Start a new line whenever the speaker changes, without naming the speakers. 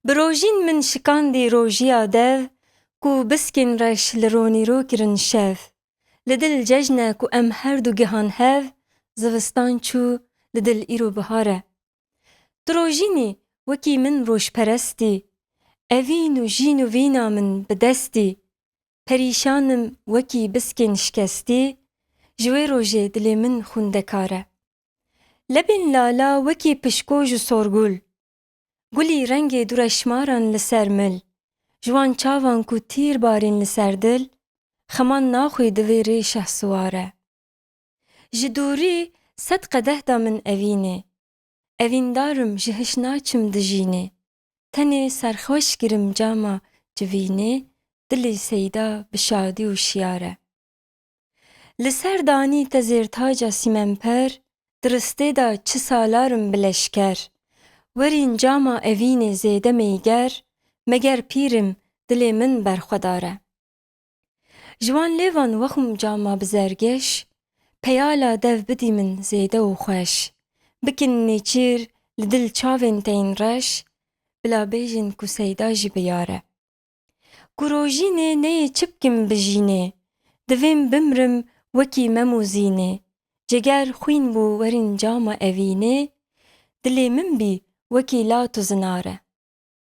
برۆژین من شکاندی ڕۆژییا دەv ku biskên reş li ronîro kirin şev. Li dil cejne ku em her du gihan hev, zivistan çû li dil îro bihar e. Tu rojînî wekî min rojperestî, evîn û jîn û vîna min bi destî. Perîşanim wekî biskên şikestî, ji wê rojê dilê min xwendekar e. Lebên lala wekî pişko ji sorgul, gulî rengê du reşmaran li ser mil. Ji wan çavan ku tîr barîn li ser dil, xeman naxwî divê rê şehswar e. Ji dûrî sed qedeh da min evînê, evîndarim ji hiş naçim dijînê. Tenê serxweş kirim cama civînê, dilê seyda bi şadî û şiyar e. Li ser danî te zêrtaca sîmenper, di ristê da çi salarim bi leşker. Werîn cama evînê zêde meyger, meger pîrim dilê min berxwedar e. Ji wan lêvan wexwim cama bi zergeş, peyala dev bidî min zêde û xweş. Bikin nêçîr li dil çavên te yên reş, bila bêjin ku seyda jî biyar e. Ku rojînê neyê çi bikim bijînê, divêm bimrim wekî mem û zînê. Ciger xwîn bû werîn cama evînê, dilê min bî wekî lat û zinar e.